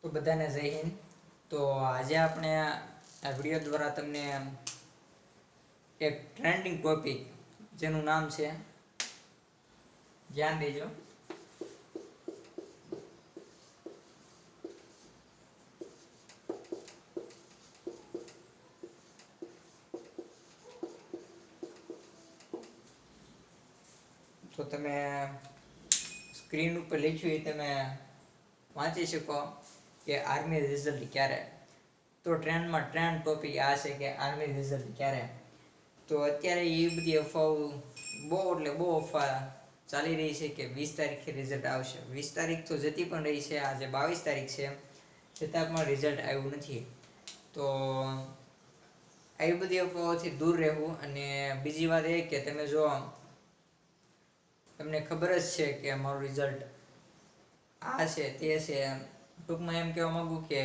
તો બધાને જય હિન્દ। તો આજે આપણે આ વિડીયો દ્વારા તમને એક ટ્રેન્ડિંગ ટોપિક જેનું નામ છે, ધ્યાન દેજો, તો તમે સ્ક્રીન ઉપર લખ્યું એ તમે વાંચી શકો કે આર્મી રિઝલ્ટ ક્યારે। તો ટ્રેન્ડમાં ટ્રેન્ડ ટોપિક આ છે કે આર્મી રિઝલ્ટ ક્યારે। તો અત્યારે એ બધી અફવાઓ બહુ અફવા ચાલી રહી છે કે 20 તારીખે રિઝલ્ટ આવશે। 20 તારીખ તો જતી પણ રહી છે, આજે 22 તારીખ છે, છતાં પણ રિઝલ્ટ આવ્યું નથી। તો આવી બધી અફવાઓથી દૂર રહેવું। અને બીજી વાત એ કે તમે જો તમને ખબર જ છે કે મારું રિઝલ્ટ આ છે તે છે, ટૂંકમાં એમ કહેવા માંગુ કે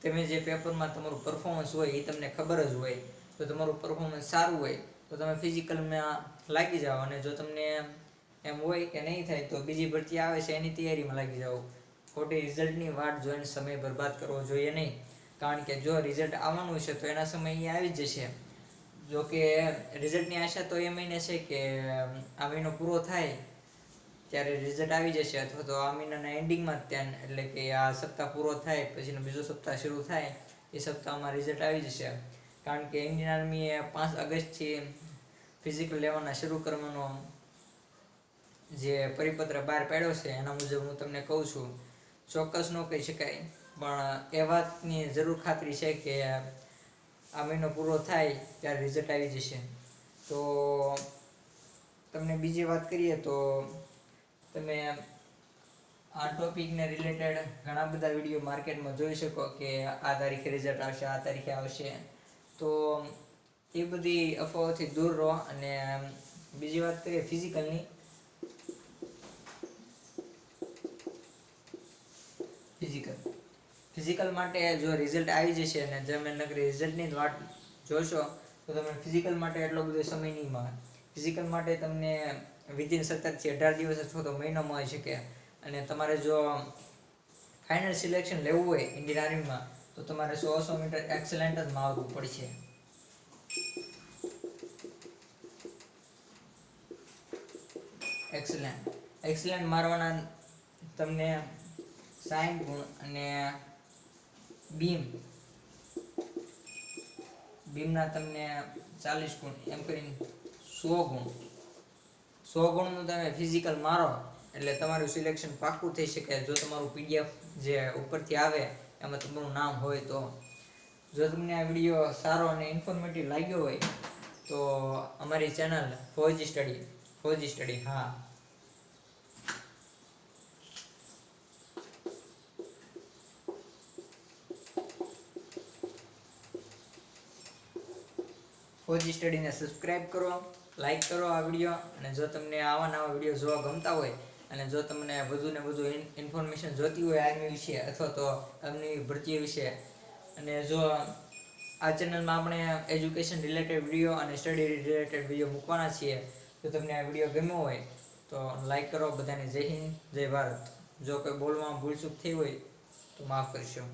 તમે જે પેપરમાં તમારું પરફોર્મન્સ હોય એ તમને ખબર જ હોય। તો તમારું પરફોર્મન્સ સારું હોય તો તમે ફિઝિકલમાં લાગી જાઓ, અને જો તમને એમ હોય કે નહીં થાય તો બીજી ભરતી આવે છે એની તૈયારીમાં લાગી જાઓ। ખોટી રિઝલ્ટની વાટ જોઈને સમય બરબાદ કરવો જોઈએ નહીં, કારણ કે જો રિઝલ્ટ આવવાનું છે તો એના સમય એ આવી જ જશે। જો કે રિઝલ્ટની આશા તો એ મહિને છે કે આ મહિનો પૂરો થાય ત્યારે રિઝલ્ટ આવી જશે, અથવા તો આ મહિનાના એન્ડિંગમાં એટલે કે આ સપ્તાહ પૂરો થાય પછીનો બીજો સપ્તાહ શરૂ થાય એ સપ્તાહમાં રિઝલ્ટ આવી જશે। કારણ કે ઇન્ડિયન આર્મીએ 5 ઓગસ્ટથી ફિઝિકલ લેવાના શરૂ કરવાનો જે પરિપત્ર બહાર પાડ્યો છે એના મુજબ હું તમને કહું છું, ચોક્કસ ન કહી શકાય પણ એ વાતની જરૂર ખાતરી છે કે આ મહિનો પૂરો થાય ત્યારે રિઝલ્ટ આવી જશે। તો તમને બીજી વાત કરીએ તો તમે આ ટોપિકને રિલેટેડ ઘણા બધા વિડીયો માર્કેટમાં જોઈ શકો કે આ તારીખે રિઝલ્ટ આવશે, આ તારીખે આવશે। તો એ બધી અફવાઓથી દૂર રહો। અને બીજી વાત કરીએ ફિઝિકલ માટે જો રિઝલ્ટ આવી જશે અને તમે નકરી રિઝલ્ટની જ વાટ જોશો તો તમે ફિઝિકલ માટે એટલો બધો સમય નહીં મળે। ફિઝિકલ માટે તમને વિધિન 17 થી 18 દિવસ અથવા તો મહિનો મળી શકે। અને તમારે જો ફાઇનલ સિલેક્શન લેવું હોય ઇન્ડિયન આર્મીમાં તો તમારે 100 મીટર એક્સેલેન્ટ જ મારવું પડશે। એક્સેલેન્ટ મારવાના તમને 60 ગુણ અને બીમના તમને 40 ગુણ એમ કરીને 100 ગુણ। 100 ગુણનું તમે ફિઝિકલ મારો એટલે તમારું સિલેક્શન પાક્કું થઈ શકે, જો તમારું પીડીએફ જે ઉપરથી આવે એમાં તમારું નામ હોય તો। જો તમને આ વિડીયો સારો અને ઇન્ફોર્મેટિવ લાગ્યો હોય તો અમારી ચેનલ ફોજી સ્ટડી ફોજી સ્ટડીને સબસ્ક્રાઈબ કરો, લાઈક કરો આ વિડીયો। અને જો તમને આવા નવા વિડીયો જોવા ગમતા હોય અને જો તમને વધુ ને વધુ ઇન્ફોર્મેશન જોતી હોય આર્મી વિશે અથવા તો આર્મી ભરતી વિશે, અને જો આ ચેનલમાં આપણે એજ્યુકેશન રિલેટેડ વિડીયો અને સ્ટડી રિલેટેડ વિડીયો મૂકવાના છીએ, તો તમને આ વિડીયો ગમ્યો હોય તો લાઈક કરો। બધાને જય હિન્દ, જય ભારત। જો કોઈ બોલવામાં ભૂલચૂક થઈ હોય તો માફ કરશો।